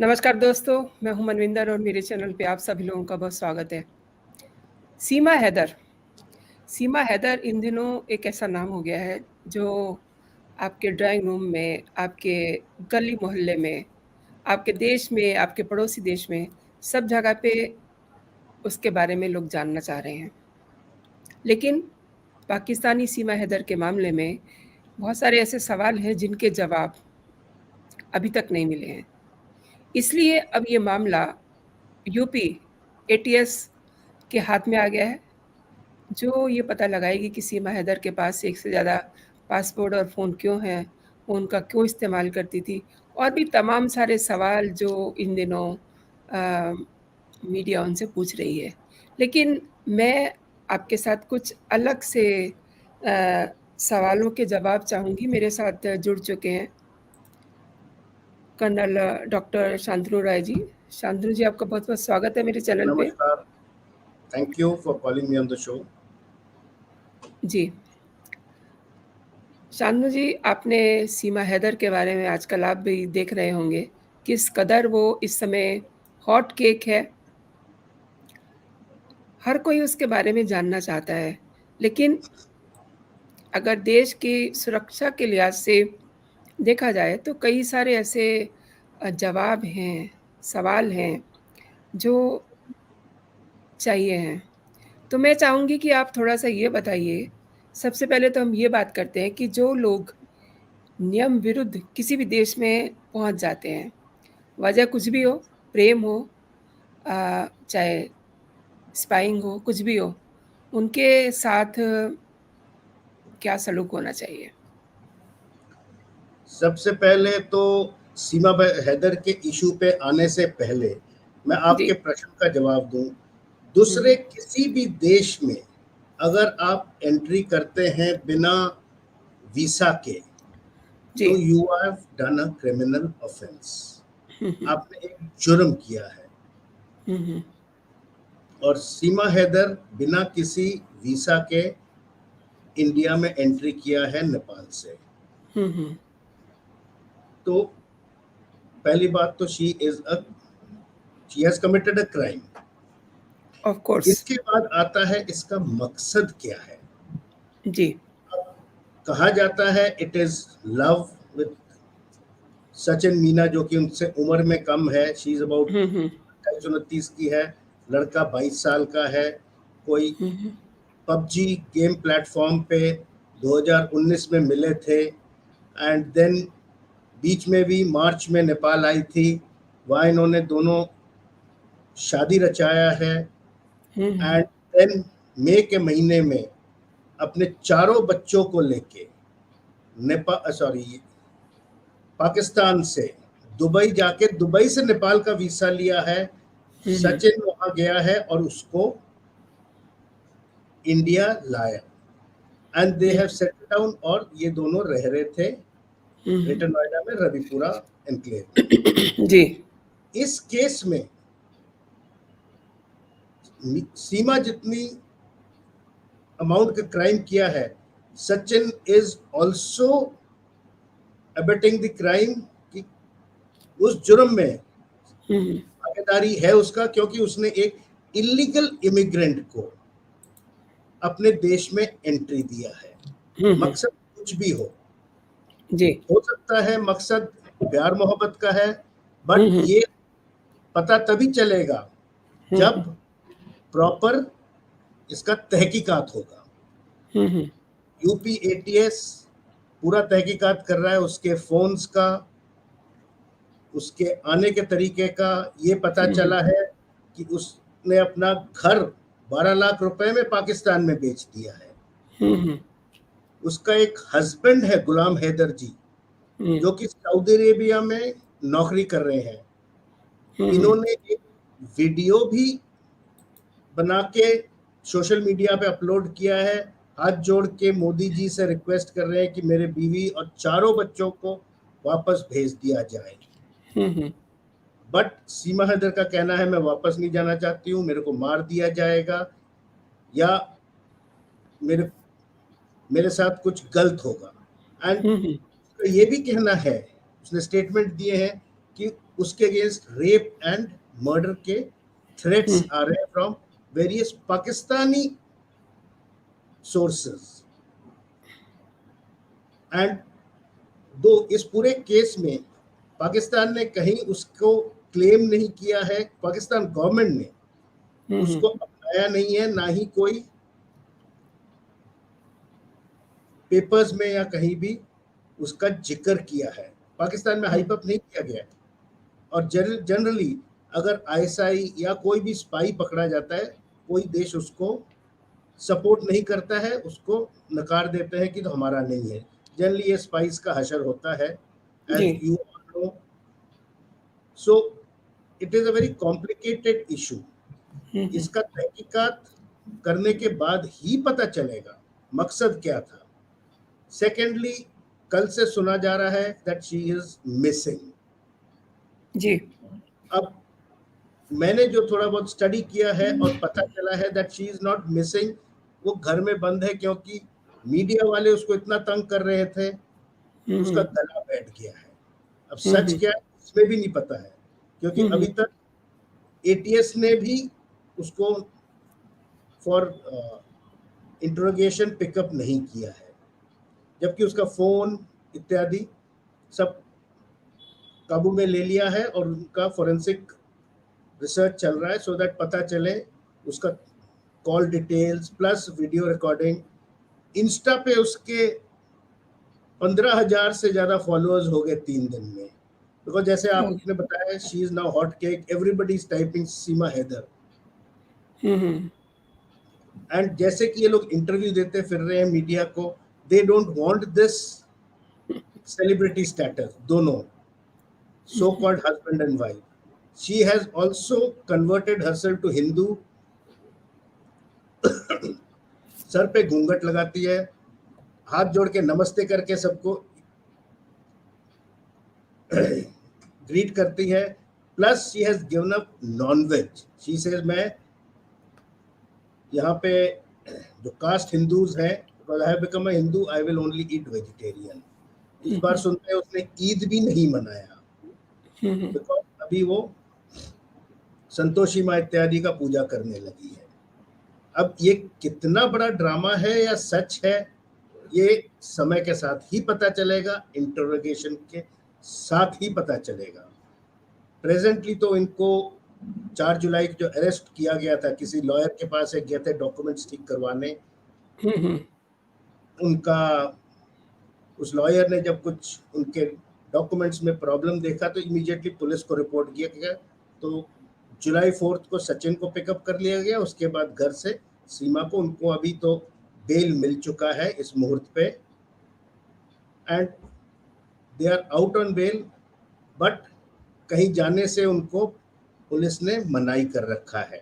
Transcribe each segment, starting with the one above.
नमस्कार दोस्तों, मैं हूं मनविंदर और मेरे चैनल पे आप सभी लोगों का बहुत स्वागत है। सीमा हैदर। सीमा हैदर इन दिनों एक ऐसा नाम हो गया है जो आपके ड्राइंग रूम में, आपके गली मोहल्ले में, आपके देश में, आपके पड़ोसी देश में, सब जगह पे उसके बारे में लोग जानना चाह रहे हैं। लेकिन पाकिस्तानी सीमा हैदर के मामले में बहुत सारे ऐसे सवाल हैं जिनके जवाब अभी तक नहीं मिले हैं। इसलिए अब ये मामला यूपी एटीएस के हाथ में आ गया है, जो ये पता लगाएगी कि सीमा हैदर के पास एक से ज़्यादा पासपोर्ट और फ़ोन क्यों हैं, वो उनका क्यों इस्तेमाल करती थी, और भी तमाम सारे सवाल जो इन दिनों मीडिया उनसे पूछ रही है। लेकिन मैं आपके साथ कुछ अलग से सवालों के जवाब चाहूँगी। मेरे साथ जुड़ चुके हैं कर्नल डॉक्टर शांतनु राय जी। शांतनु जी, आपका बहुत-बहुत स्वागत है मेरे चैनल पे। नमस्कार, thank you for calling me on the show. जी। शांतनु जी, आपने सीमा हैदर के बारे में आजकल आप भी देख रहे होंगे, किस कदर वो इस समय हॉट केक है। हर कोई उसके बारे में जानना चाहता है, लेकिन अगर देश की सुरक्षा के लिहाज से देखा जाए तो कई सारे ऐसे जवाब हैं, सवाल हैं, जो चाहिए हैं। तो मैं चाहूँगी कि आप थोड़ा-सा ये बताइए, सबसे पहले तो हम ये बात करते हैं कि जो लोग नियम विरुद्ध किसी भी देश में पहुँच जाते हैं, वजह कुछ भी हो, प्रेम हो, चाहे स्पाइंग हो, कुछ भी हो, उनके साथ क्या सलूक होना चाहिए? सबसे पहले तो सीमा हैदर के इशू पे आने से पहले मैं जी। आपके प्रश्न का जवाब दूं। हुँ, दूसरे हुँ। किसी भी देश में अगर आप एंट्री करते हैं बिना वीसा के, जी। तो you have done a criminal offence. हुँ, हुँ। आपने एक जुर्म किया है। हुँ, हुँ। और सीमा हैदर बिना किसी वीसा के इंडिया में एंट्री किया है नेपाल से। हुँ, हुँ। तो पहली बात तो she has committed a crime. Of course. इसके बाद आता है इसका मकसद क्या है। जी। कहा जाता है it is love with Sachin Meena, जो कि उनसे उम्र में कम है। शी इज अबाउट हुँ, हुँ। 28-29 की है। लड़का 22 साल का है। कोई हुँ, हुँ। पबजी गेम प्लेटफॉर्म पे 2019 में मिले थे। एंड देन बीच में भी मार्च में नेपाल आई थी। वहाँ इन्होंने दोनों शादी रचाया है। हुँ, हुँ। एंड देन मई के महीने में अपने चारों बच्चों को लेके पाकिस्तान से दुबई जाके, दुबई से नेपाल का वीसा लिया है। हुँ, हुँ। सचिन वहां गया है और उसको इंडिया लाया। And they hmm, have settle down, और ये दोनों रह रहे थे हुँ, ग्रेटर हुँ। नोएडा में रविपुरा एनक्लेव में। जी। इस केस में सीमा जितनी अमाउंट का क्राइम किया है, Sachin is also abetting the crime, कि उस जुर्म में हुँ, हुँ। भागीदारी है उसका, क्योंकि उसने एक इलीगल इमिग्रेंट को अपने देश में एंट्री दिया है। हुँ, हुँ। मकसद कुछ भी जी। हो सकता है मकसद प्यार मोहब्बत का है, हुँ, बट हुँ। ये पता तभी चलेगा हुँ, जब हुँ। प्रॉपर इसका तहकीकात होगा। हुँ, हुँ। यूपी एटीएस पूरा तहकीकात कर रहा है उसके फोन्स का, उसके आने के तरीके का। ये पता हुँ, हुँ। चला है कि उसने अपना घर 12 लाख रुपए में पाकिस्तान में बेच दिया है। हुँ, हुँ। उसका एक हस्बैंड है गुलाम हैदर जी, हुँ। जो कि सऊदी अरेबिया में नौकरी कर रहे हैं। हुँ, हुँ। इन्होंने एक वीडियो भी बना के सोशल मीडिया पे अपलोड किया है। हाथ जोड़ के मोदी जी से रिक्वेस्ट कर रहे हैं कि मेरे बीवी और चारों बच्चों को वापस भेज दिया जाए। हुँ, हुँ। बट सीमा हैदर का कहना है मैं वापस नहीं जाना चाहती हूँ, मेरे को मार दिया जाएगा, या मेरे मेरे साथ कुछ गलत होगा। एंड हुँ, हुँ। ये भी कहना है, उसने स्टेटमेंट दिए हैं कि उसके अगेंस्ट रेप एंड मर्डर के थ्रेट्स आ रहे हैं from various Pakistani sources. And दो इस पूरे केस में पाकिस्तान ने कहीं उसको क्लेम नहीं किया है, पाकिस्तान गवर्नमेंट ने उसको अपनाया नहीं है, ना ही कोई पेपर्स में या कहीं भी उसका जिक्र किया है। पाकिस्तान में हाइप अप नहीं किया गया है। और जनरली अगर आईएसआई या कोई भी स्पाई पकड़ा जाता है, कोई देश उसको सपोर्ट नहीं करता है, उसको नकार देते हैं कि तो हमारा नहीं है। जनरली ये स्पाइस का हशर होता है, as you know. So it is a very complicated issue. इसका तहकीकात करने के बाद ही पता चलेगा मकसद क्या था। सेकेंडली, कल से सुना जा रहा है दैट शी इज मिसिंग। जी। अब मैंने जो थोड़ा बहुत स्टडी किया है और पता चला है that she is not missing, वो घर में बंद है, क्योंकि मीडिया वाले उसको इतना तंग कर रहे थे, उसका गला बैठ गया है। अब सच क्या है इसमें भी नहीं पता है, क्योंकि अभी तक एटीएस ने भी उसको फॉर इंटरोगेशन पिकअप नहीं किया है, जबकि उसका फोन इत्यादि सब काबू में ले लिया है और उनका फोरेंसिक रिसर्च चल रहा है, सो दैट पता चले उसका call details plus video recording. Insta पे उसके 15,000 से ज्यादा फॉलोअर्स हो गए 3 दिन में। बिकॉज जैसे आपने बताया, she is now hot cake, everybody is typing Seema Haider. And जैसे कि ये लोग इंटरव्यू देते फिर रहे हैं मीडिया को, they don't want this celebrity status. दोनों so called husband and wife. She has also converted herself to Hindu. Sir पे घूंघट लगाती है, हाथ जोड़ के नमस्ते करके सबको ग्रीट करती है। Plus she has given up non veg. She says मैं यहाँ पे जो कास्ट हिंदूज हैं, because I have become a Hindu, I will only eat vegetarian. इस बार सुनते हैं उसने ईद भी नहीं मनाया, बिकॉज अभी वो संतोषी माँ इत्यादि का पूजा करने लगी है। अब ये कितना बड़ा ड्रामा है या सच है, ये समय के साथ ही पता चलेगा, इंटरोगेशन के साथ ही पता चलेगा। प्रेजेंटली तो इनको 4 जुलाई को जो अरेस्ट किया गया था, किसी लॉयर के पास गए थे डॉक्यूमेंट्स ठीक करवाने। उनका उस लॉयर ने जब कुछ उनके डॉक्यूमेंट्स में प्रॉब्लम देखा तो इमीडिएटली पुलिस को रिपोर्ट किया गया। तो जुलाई 4 को सचिन को पिकअप कर लिया गया, उसके बाद घर से सीमा को। उनको अभी तो बेल मिल चुका है इस मुहूर्त पे, and they are out on bail. But कहीं जाने से उनको पुलिस ने मनाही कर रखा है।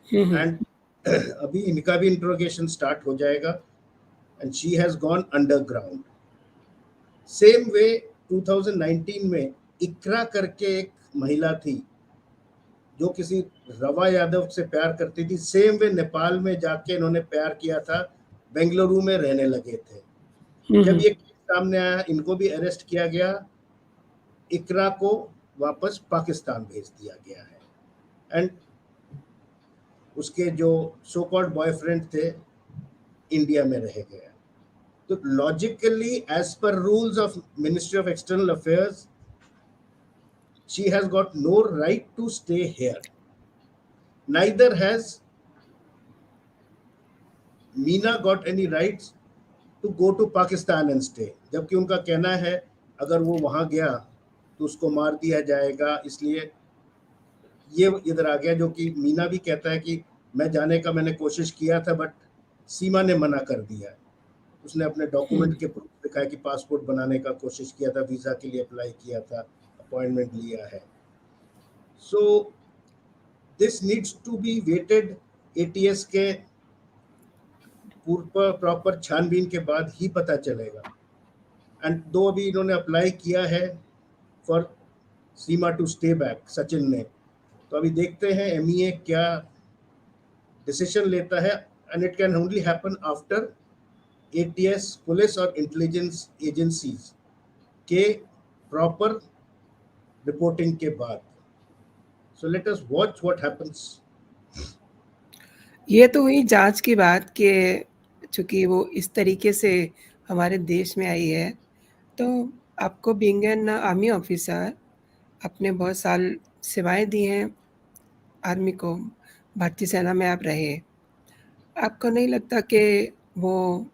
एंड अभी इनका भी इंट्रोगेशन स्टार्ट हो जाएगा, and she has gone underground. Same way 2019 में इकरा करके एक महिला थी जो किसी रवा यादव से प्यार करती थी। सेम वे नेपाल में जाके इन्होंने प्यार किया था, बेंगलुरु में रहने लगे थे। जब ये सामने आया, इनको भी अरेस्ट किया गया, इकरा को वापस पाकिस्तान भेज दिया गया है, एंड उसके जो सो कॉल्ड बॉयफ्रेंड थे इंडिया में रह गए। तो logically as per rules of ministry of external affairs, she has got no right to stay here. Neither has Meena got any rights to go to Pakistan and stay. जबकि उनका कहना है अगर वो वहां गया तो उसको मार दिया जाएगा, इसलिए ये इधर आ गया। जो कि मीना भी कहता है कि मैं जाने का मैंने कोशिश किया था, बट सीमा ने मना कर दिया। उसने अपने डॉक्यूमेंट के प्रूफ दिखाया कि पासपोर्ट बनाने का कोशिश किया था, वीज़ा के लिए अप्लाई किया था, अपॉइंटमेंट लिया है। So this needs to be vetted ATS के प्रॉपर छानबीन के बाद ही पता चलेगा। एंड दो अभी इन्होंने अप्लाई किया है for Seema to stay back, Sachin ने। तो अभी देखते हैं एमईए क्या डिसीजन लेता है, and it can only happen after ATS, police और इंटेलिजेंस एजेंसीज के प्रॉपर रिपोर्टिंग के बाद। So let us watch what happens. ये तो हुई जांच की बात कि चूँकि वो इस तरीके से हमारे देश में आई है, तो आपको बीइंग एन आर्मी ऑफिसर, आपने बहुत साल सेवाएँ दी हैं आर्मी को, भारतीय सेना में आप रहे। आपको नहीं लगता कि वो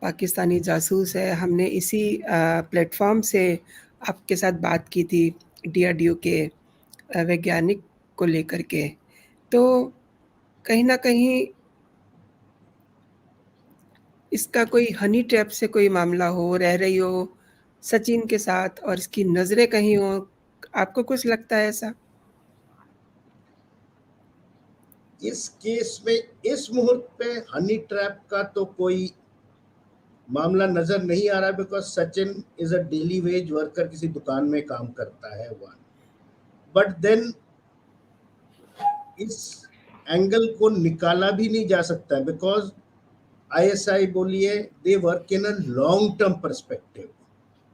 पाकिस्तानी जासूस है? हमने इसी प्लेटफ़ॉर्म से आपके साथ बात की थी डीआरडीओ के वैज्ञानिक को लेकर के। तो कहीं न कहीं इसका कोई हनी ट्रैप से कोई मामला हो, रह रही हो सचिन के साथ और इसकी नज़रें कहीं हों, आपको कुछ लगता है ऐसा? इस केस में इस मुहूर्त पे हनी ट्रैप का तो कोई मामला नजर नहीं आ रहा, because Sachin is a daily veg worker, किसी दुकान में काम करता है वन। बट देन इस एंगल को निकाला भी नहीं जा सकता, बिकॉज आईएसआई बोलिए, they work in a long term perspective.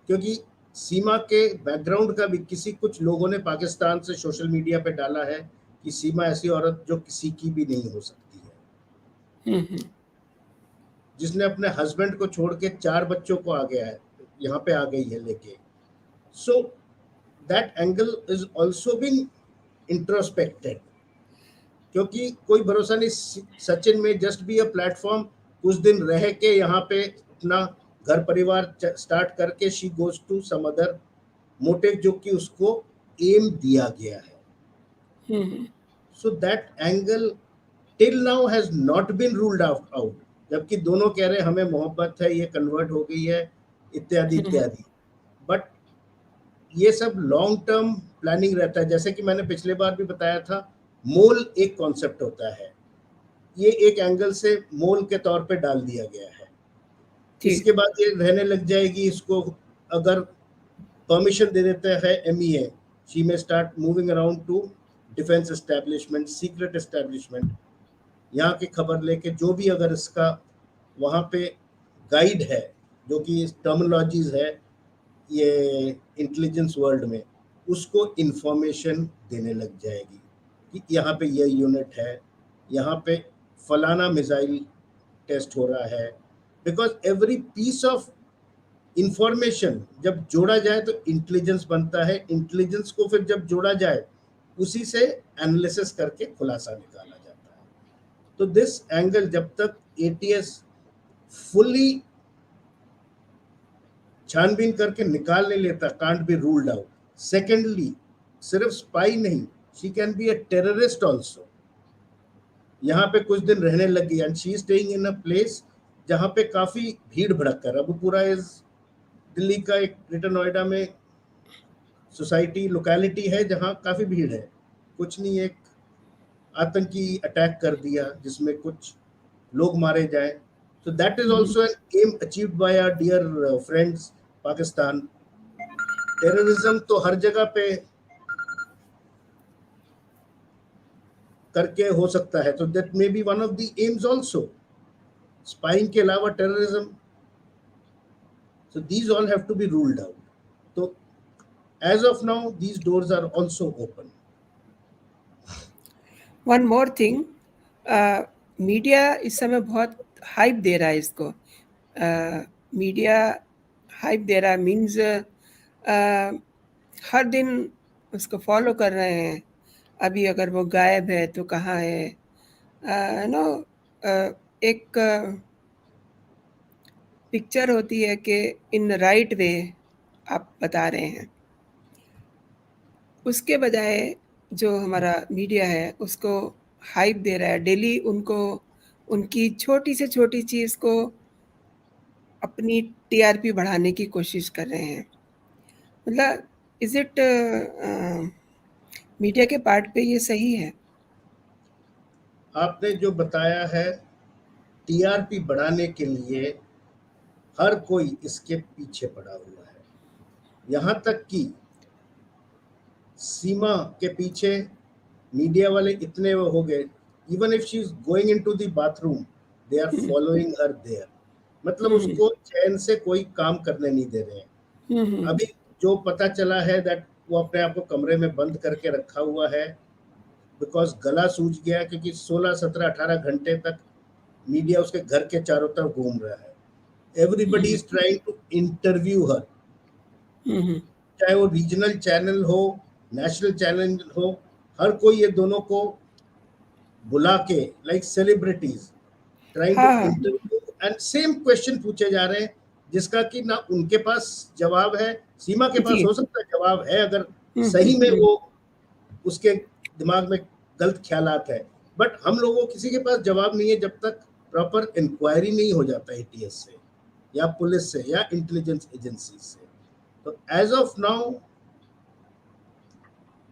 क्योंकि सीमा के बैकग्राउंड का भी किसी कुछ लोगों ने पाकिस्तान से सोशल मीडिया पे डाला है कि सीमा ऐसी औरत जो किसी की भी नहीं हो सकती है, जिसने अपने हस्बैंड को छोड़ के 4 बच्चों को आ गया है, यहाँ पे आ गई है लेके। So that angle is also being introspected, क्योंकि कोई भरोसा नहीं। सचिन में जस्ट बी अ प्लेटफॉर्म, कुछ दिन रह के यहाँ पे अपना घर परिवार स्टार्ट करके she goes to some other motive, जो कि उसको एम दिया गया है। So that angle till now has not been ruled out, जबकि दोनों कह रहे हैं हमें मोहब्बत है, ये कन्वर्ट हो गई है, इत्यादि इत्यादि। बट ये सब लॉन्ग टर्म प्लानिंग रहता है। जैसे कि मैंने पिछले बार भी बताया था, मोल एक कॉन्सेप्ट होता है, ये एक एंगल से मोल के तौर पे डाल दिया गया है। इसके बाद ये रहने लग जाएगी, इसको अगर परमिशन दे देता है एमईए, शी में start moving around two defence establishment, secret establishment, यहाँ की खबर लेके जो भी अगर इसका वहाँ पे गाइड है, जो कि टर्मिनोलॉजीज है ये इंटेलिजेंस वर्ल्ड में, उसको इंफॉर्मेशन देने लग जाएगी कि यहाँ पे ये यूनिट है, यहाँ पे फलाना मिसाइल टेस्ट हो रहा है। Because every piece of information जब जोड़ा जाए तो इंटेलिजेंस बनता है, इंटेलिजेंस को फिर जब जोड़ा जाए उसी से एनालिसिस करके खुलासा निकाला जाता है। तो दिस एंगल जब तक एटीएस फुली छानबीन करके निकाल नहीं लेता, can't be ruled out. Secondly, सिर्फ स्पाई नहीं, she can be a terrorist also. यहाँ पे कुछ दिन रहने लगी and she staying in a place जहाँ पे काफी भीड़ भड़क अब पूरा इस दिल्ली का एक ग्रेटर नोएडा में सोसाइटी लोकेलिटी है जहाँ काफी भीड़ है। कुछ नहीं, एक आतंकी अटैक कर दिया जिसमें कुछ लोग मारे जाए। So that is also an aim achieved by our dear friends Pakistan. Terrorism तो हर जगह पे करके हो सकता है, तो that may be one of the aims also, spying के अलावा terrorism. So these all have to be ruled out. तो as of now these doors are also open. One more thing, media इस समय बहुत हाइप दे रहा है इसको। Media hype दे रहा है मीन्स हर दिन उसको फॉलो कर रहे हैं। अभी अगर वो गायब है तो कहाँ है, नो एक पिक्चर होती है कि इन राइट वे आप बता रहे हैं, उसके बजाय जो हमारा मीडिया है उसको हाइप दे रहा है डेली, उनको उनकी छोटी से छोटी चीज़ को अपनी टीआरपी बढ़ाने की कोशिश कर रहे हैं। मतलब इज़ इट मीडिया के पार्ट पे ये सही है? आपने जो बताया है टीआरपी बढ़ाने के लिए हर कोई इसके पीछे पड़ा हुआ है, यहाँ तक कि सीमा के पीछे मीडिया वाले इतने वो हो गए, even if she is going into the bathroom they are following her there. मतलब उसको चैन से कोई काम करने नहीं दे रहे हैं। अभी जो पता चला है दैट वो अपने आप को कमरे में बंद करके रखा हुआ है बिकॉज गला सूज गया, क्योंकि 16, 17, 18 घंटे तक मीडिया उसके घर के चारों तरफ घूम रहा है. Everybody is trying to interview her, चाहे वो रीजनल चैनल हो, नेशनल चैनल हो, हर कोई ये दोनों को बुला के लाइक सेलिब्रिटीज ट्राइंग टू हाँ इंटरव्यू एंड सेम क्वेश्चन पूछे जा रहे हैं जिसका कि ना उनके पास जवाब है. सीमा के पास जी हो सकता है जवाब है अगर सही में वो उसके दिमाग में गलत ख्यालात है, बट हम लोगों किसी के पास जवाब नहीं है जब तक प्रॉपर इंक्वायरी नहीं हो जाता एटीएस से या पुलिस से या इंटेलिजेंस एजेंसी से. तो as of now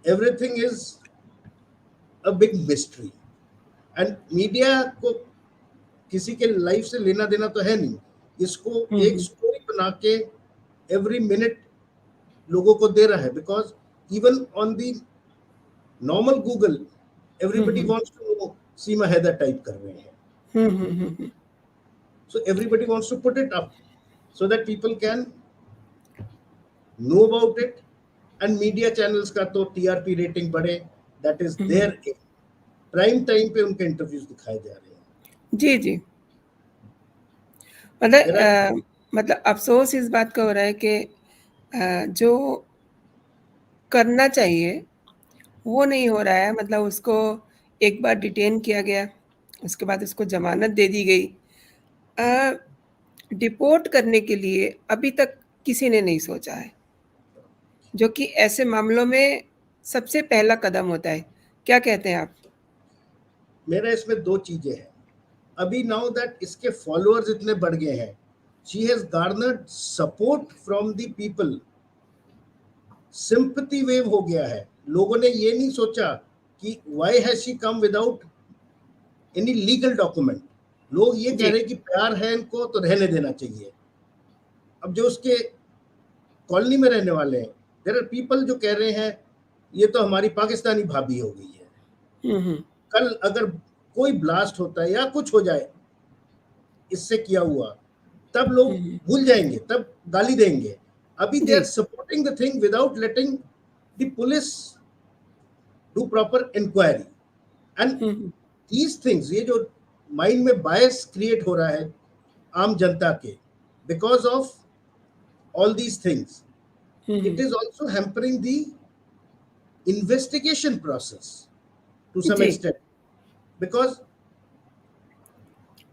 everything is a big mystery and media को किसी के लाइफ से लेना देना तो है नहीं. इसको एक स्टोरी बना के एवरी मिनट लोगों को दे रहा है because even on the normal Google everybody wants to know Seema Haider type कर रहे हैं. So everybody wants to put it up so that people can know about it and media channels का तो TRP रेटिंग बढ़े, that is their aim. Prime time पे उनके interviews दिखाए जा रहे हैं. जी जी मतलब अफसोस इस बात का हो रहा है कि जो करना चाहिए वो नहीं हो रहा है. मतलब उसको एक बार डिटेन किया गया, उसके बाद उसको जमानत दे दी गई. डिपोर्ट करने के लिए अभी तक किसी ने नहीं सोचा है, जो कि ऐसे मामलों में सबसे पहला कदम होता है. क्या कहते हैं आप? मेरा इसमें दो चीजें हैं. अभी नाउ दैट इसके फॉलोअर्स इतने बढ़ गए हैं, she has garnered support from the people, sympathy wave हो गया है. लोगों ने ये नहीं सोचा कि why has she come without any legal document. लोग ये कह रहे हैं कि प्यार है इनको तो रहने देना चाहिए. अब जो उसके कॉलोनी में रहने वाले हैं, देयर आर पीपल जो कह रहे हैं ये तो हमारी पाकिस्तानी भाभी हो गई है. कल अगर कोई ब्लास्ट होता है या कुछ हो जाए इससे किया हुआ, तब लोग भूल जाएंगे, तब गाली देंगे. अभी they are supporting the thing without letting the police do proper inquiry and these things. ये जो माइंड में बायस क्रिएट हो रहा है आम जनता के because of all these things, it is also hampering the investigation process to some extent because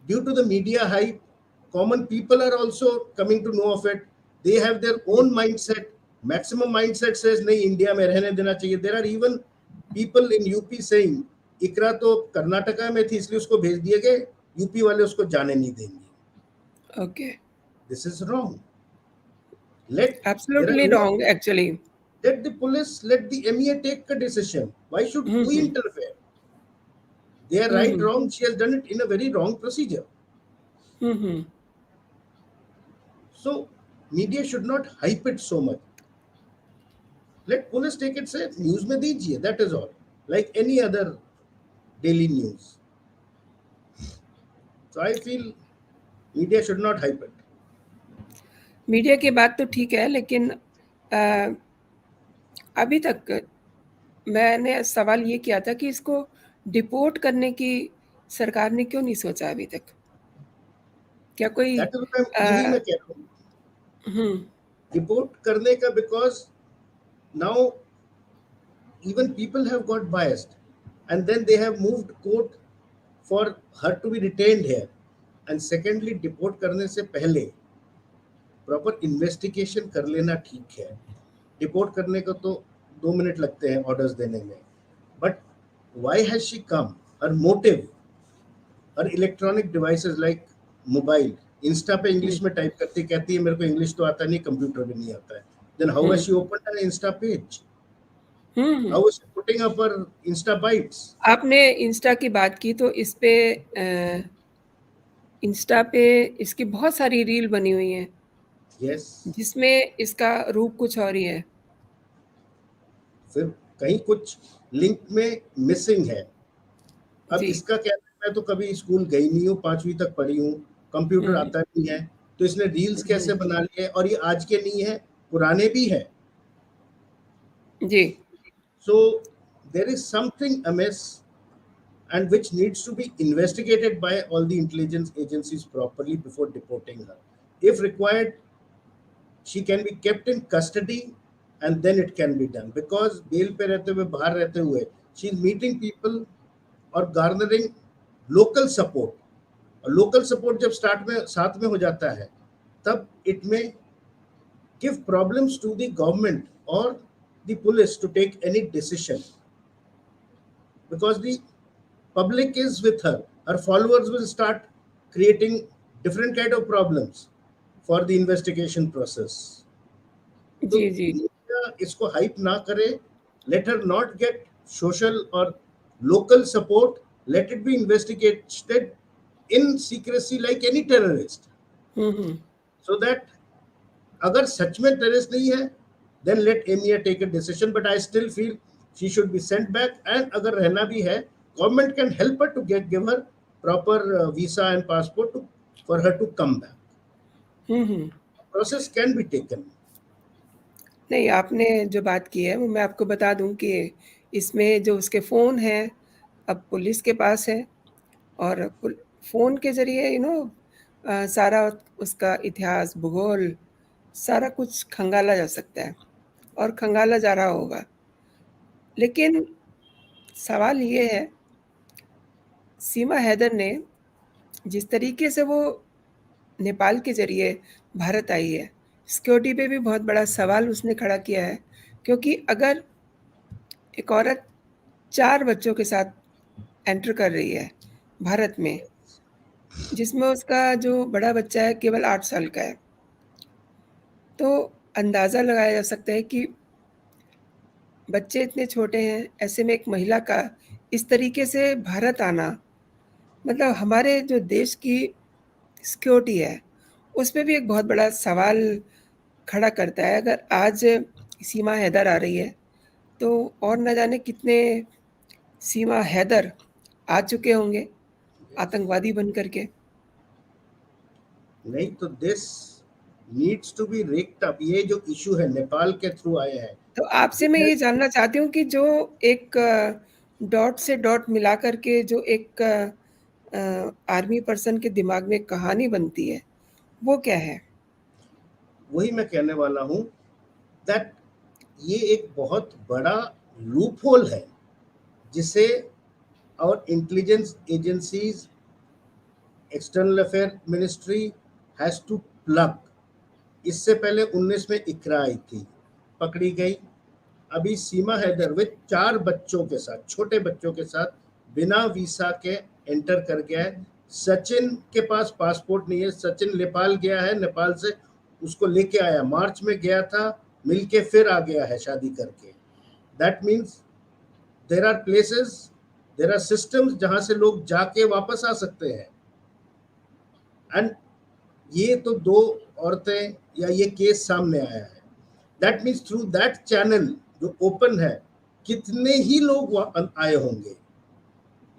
due to the media hype, common people are also coming to know of it. They have their own mindset. Maximum mindset says nahi India mein rehne dena chahiye. There are even people in UP saying इकरा तो कर्नाटका में थी इसलिए उसको भेज दिए गए, UP वाले उसको जाने नहीं देंगे. Okay. This is wrong. Absolutely wrong actually. Let the police, let the MEA take a decision. Why should we interfere? They are right, wrong. She has done it in a very wrong procedure. So media should not hype it so much. Let police take it. Say news में दीजिए. That is all. Like any other daily news. So I feel media should not hype it. Media की बात तो ठीक है, लेकिन अभी तक मैंने सवाल ये किया था कि इसको डिपोर्ट करने की सरकार ने क्यों नहीं सोचा अभी तक? क्या कोई यही मैं कह रहा हूँ डिपोर्ट करने का, because now even people have got biased and then they have moved court for her to be retained here. And secondly, deport करने से पहले प्रॉपर इन्वेस्टिगेशन कर लेना ठीक है. डिपोर्ट करने को तो 2 मिनट लगते हैं ऑर्डर्स देने में, but why has she come, her motive, her electronic devices like mobile, Insta पे इंग्लिश में टाइप करती, कहती है मेरे को इंग्लिश तो आता नहीं, कंप्यूटर भी नहीं आता है. Then how has she opened an Insta page? How is she putting up her Insta bites? आपने इंस्टा की बात की तो इस पे इंस्टा पे इसकी बहुत सारी रील बनी हुई हैं. Yes. जिसमें इसका रूप कुछ और ही है. फिर कहीं कुछ लिंक में मिसिंग है. अब इसका क्या, मैं तो कभी स्कूल गई नहीं हूँ, 5वीं तक पढ़ी हूँ, कंप्यूटर आता नहीं है, तो इसने रील्स कैसे बना लिए? और ये आज के नहीं है, पुराने भी हैं. जी, So there is something amiss and which needs to be investigated by all the intelligence agencies properly before deporting her. If required, she can be kept in custody and then it can be done, because bail पे रहते हुए बाहर रहते हुए she is meeting people और garnering local support, और local support जब start में साथ में हो जाता है तब it may give problems to the government or the police to take any decision, because the public is with her. Her followers will start creating different kind of problems for the investigation process. तो जी, जी। Media इसको hype ना करे, let her not get social और local support, let it be investigated in secrecy like any terrorist, हुँ। So that अगर सच में terrorist नहीं है देन लेट एमिया take a decision, but I still feel she should be sent back, and अगर रहना भी है government can help her to get give her proper visa and passport for her to come back, हुँ। Process can be taken. नहीं, आपने जो बात की है वो मैं आपको बता दूँ कि इसमें जो उसके फ़ोन हैं, अब पुलिस के पास है और पुल फ़ोन के ज़रिए सारा उसका इतिहास, भूगोल, सारा कुछ खंगाला जा सकता है और खंगाला जा रहा होगा। लेकिन सवाल ये है, सीमा हैदर ने जिस तरीके से वो नेपाल के ज़रिए भारत आई है, सिक्योरिटी पे भी बहुत बड़ा सवाल उसने खड़ा किया है, क्योंकि अगर एक औरत 4 बच्चों के साथ एंटर कर रही है भारत में, जिसमें उसका जो बड़ा बच्चा है केवल 8 साल का है, तो अंदाज़ा लगाया जा सकता है कि बच्चे इतने छोटे हैं, ऐसे में एक महिला का इस तरीके से भारत आना, मतलब हमारे जो देश की सिक्योरिटी है, उस पे भी एक बहुत बड़ा सवाल खड़ा करता है। अगर आज सीमा हैदर आ रही है, तो और न जाने कितने सीमा हैदर आ चुके होंगे, आतंकवादी बन कर के। नहीं तो this needs to be raked up, ये जो इशू है नेपाल के थ्रू आए हैं। तो आपसे मैं ये जानना चाहती हूँ कि जो एक डॉट से डॉट मिला कर के जो एक आर्मी पर्सन के दिमाग में कहानी बनती है, वो क्या है? वही मैं कहने वाला हूँ दैट ये एक बहुत बड़ा लूप होल है जिसे और intelligence agencies, external affair ministry has to plug. इससे पहले 19 में इकरा आई थी, पकड़ी गई। अभी सीमा हैदर विद 4 बच्चों के साथ, छोटे बच्चों के साथ बिना वीसा के एंटर कर गया है। सचिन के पास पासपोर्ट नहीं है, सचिन नेपाल गया है, नेपाल से उसको लेके आया, मार्च में गया था, मिलके फिर आ गया है शादी करके। That means there are places, there are systems जहां से लोग जाके वापस आ सकते हैं। एंड ये तो 2 औरतें या ये केस सामने आया है, that means through that channel जो ओपन है कितने ही लोग आए होंगे,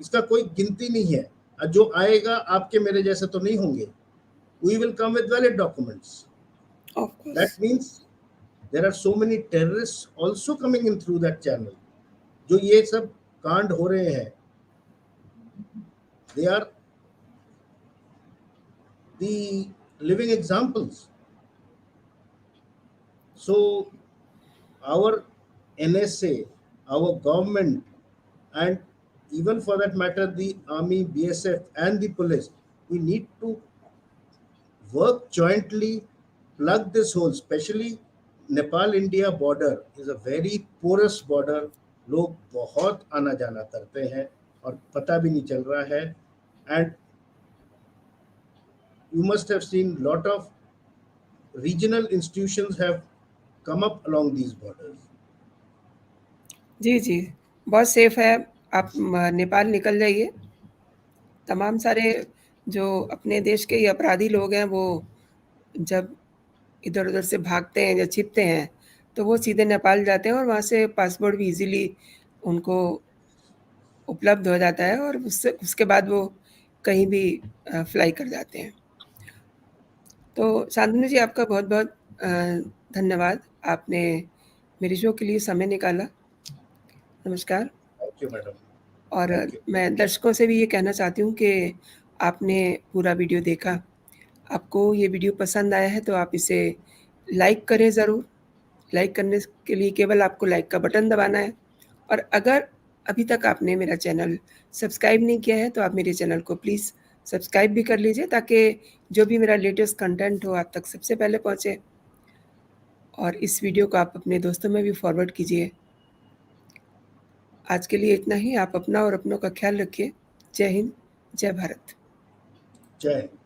इसका कोई गिनती नहीं है। और जो आएगा आपके मेरे जैसे तो नहीं होंगे, we will come with valid documents. Of course. That means there are so many terrorist also coming in through that channel. जो ये सब कांड हो रहे हैं, they are the living examples. So our NSA, our government, and even for that matter, the army, BSF, and the police, we need to work jointly, plug this hole. Especially Nepal-India border is a very porous border. लोग बहुत आना जाना करते हैं और पता भी नहीं चल रहा है। And you must have seen lot of regional institutions have come up along these borders. जी, जी, बहुत सेफ है। आप नेपाल निकल जाइए, तमाम सारे जो अपने देश के ही अपराधी लोग हैं, वो जब इधर-उधर से भागते हैं या छिपते हैं, तो वो सीधे नेपाल जाते हैं और वहाँ से पासपोर्ट भी ईज़िली उनको उपलब्ध हो जाता है और उससे उसके बाद वो कहीं भी फ्लाई कर जाते हैं। तो शांतनु जी, आपका बहुत-बहुत धन्यवाद। आपने मेरे शो के लिए समय निकाला। नमस्कार। Thank you madam. और थैंक यू। मैं दर्शकों से भी ये कहना चाहती हूँ कि आपने पूरा वीडियो देखा। आपको ये वीडियो पसंद आया है तो आप इसे लाइक करें ज़रूर। लाइक करने के लिए केवल आपको लाइक का बटन दबाना है और अगर अभी तक आपने मेरा चैनल सब्सक्राइब नहीं किया है तो आप मेरे चैनल को प्लीज़ सब्सक्राइब भी कर लीजिए ताकि जो भी मेरा लेटेस्ट कंटेंट हो आप तक सबसे पहले पहुँचे। और इस वीडियो को आप अपने दोस्तों में भी फॉरवर्ड कीजिए। आज के लिए इतना ही। आप अपना और अपनों का ख्याल रखिए। जय हिंद, जय भारत। जय हिंद।